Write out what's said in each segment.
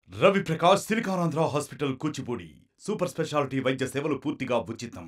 Ravi Prakash Siliconandhra hospital Kuchipudi super speciality వైద్య సేవలు పూర్తిగా ఉచితం.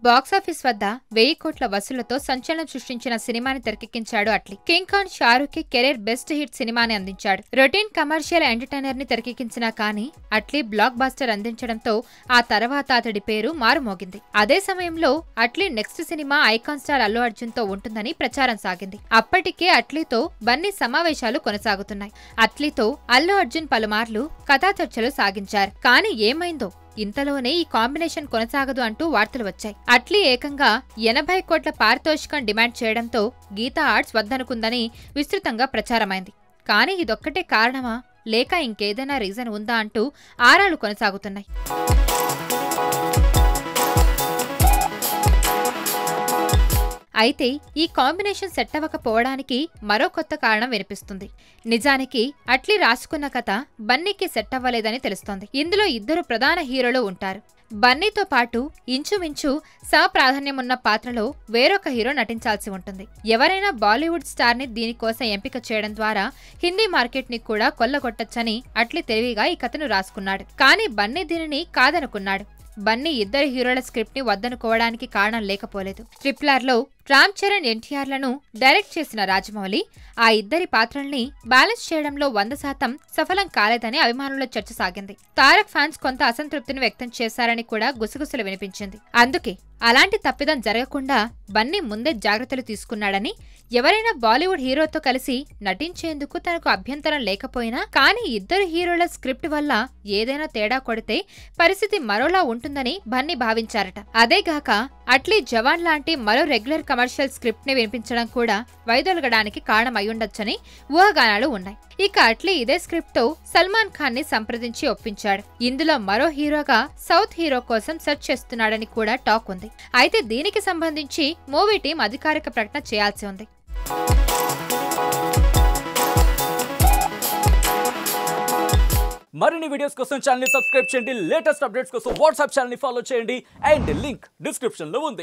బాక్సాఫీస్ వద్ద 1000 కోట్ల వసూళ్లతో సంచలనం సృష్టించిన సినిమాని తెరకెక్కించాడు అట్లీ. కింగ్ ఖాన్ షారూఖ్ కి కెరీర్ బెస్ట్ హిట్ సినిమాని అందించాడు. రొటీన్ కమర్షియల్ ఎంటర్టైనర్ ని తెరకెక్కించినా కానీ అట్లీ బ్లాక్ బస్టర్ అందించడంతో ఆ తర్వాత అతడి పేరు మారుమోగింది. అదే సమయంలో Atlee next cinema icon star Allu Arjun తో ఉంటుందని ప్రచారం సాగింది. అప్పటికే అట్లీతో బన్నీ సమావేశాలు కొనసాగుతున్నాయి. అట్లీతో అల్లు అర్జున్ పలుమార్లు కథా చర్చలు సాగించారు. కానీ ఏమైందో ఇంతలోనే ఈ కాంబినేషన్ కొనసాగదు అంటూ వార్తలు వచ్చాయి. అట్లీ ఏకంగా 80 కోట్ల పారితోషికం డిమాండ్ చేయడంతో గీతా ఆర్ట్స్ వద్దనుకుందని విస్తృతంగా ప్రచారమైంది. కానీ ఇదొక్కటే కారణమా లేక ఇంకేదైనా రీజన్ ఉందా అంటూ ఆరాలు కొనసాగుతున్నాయి. అయితే ఈ కాంబినేషన్ సెట్ అవ్వకపోవడానికి మరో కొత్త కారణం వినిపిస్తుంది. నిజానికి అట్లీ రాసుకున్న కథ బన్నీకి సెట్ అవ్వలేదని తెలుస్తోంది. ఇందులో 2 ప్రధాన హీరోలు ఉంటారు. బన్నీతో పాటు ఇంచుమించు ప్రాధాన్యమున్న పాత్రలో వేరొక హీరో నటించాల్సి ఉంటుంది. ఎవరైనా బాలీవుడ్ స్టార్ ని దీనికోసం ఎంపిక చేయడం ద్వారా హిందీ మార్కెట్ ని కూడా కొల్లగొట్టొచ్చని అట్లీ తెలివిగా ఈ కథను రాసుకున్నాడు. కానీ బన్నీ దీనిని కాదనుకున్నాడు. బన్నీ 2 హీరోల స్క్రిప్ట్ ని వద్దనుకోవడానికి కారణం లేకపోలేదు. ట్రిపుల్ లో రామ్ చరణ్ ఎన్టీఆర్లను డైరెక్ట్ చేసిన రాజమౌళి ఆ 2 పాత్రల్ని బ్యాలెన్స్ చేయడంలో 100% సఫలం కాలేదని అభిమానుల్లో చర్చ సాగింది. తారక్ ఫ్యాన్స్ కొంత అసంతృప్తిని వ్యక్తం చేశారని కూడా గుసగుసలు వినిపించింది. అందుకే అలాంటి తప్పిదం జరగకుండా బన్నీ ముందే జాగ్రత్తలు తీసుకున్నాడని, ఎవరైనా బాలీవుడ్ హీరోతో కలిసి నటించేందుకు తనకు అభ్యంతరం లేకపోయినా కానీ 2 హీరోల స్క్రిప్ట్ వల్ల ఏదైనా తేడా కొడితే పరిస్థితి మరోలా ఉంటుందని బన్నీ భావించారట. అదేగాక అట్లీ జవాన్ లాంటి మరో రెగ్యులర్ కమర్షియల్ స్క్రిప్ట్ ని వినిపించడం కూడా వైదొలగడానికి కారణం అయ్యుండొచ్చని ఊహాగానాలు ఉన్నాయి. ఇక అట్లీ ఇదే స్క్రిప్ట్ తో సల్మాన్ ఖాన్ ని సంప్రదించి ఒప్పించాడు. ఇందులో మరో హీరోగా సౌత్ హీరో కోసం సెర్చ్ చేస్తున్నాడని కూడా టాక్ ఉంది. అయితే దీనికి సంబంధించి మూవీ టీం అధికారిక ప్రకటన చేయాల్సి ఉంది. మరిన్ని వీడియోస్ కోసం ఛానల్ ని సబ్స్క్రైబ్ చేయండి. లేటెస్ట్ అప్డేట్స్ కోసం వాట్సాప్ ఛానల్ ని ఫాలో చేయండి. అండ్ లింక్ డిస్క్రిప్షన్ లో ఉంది.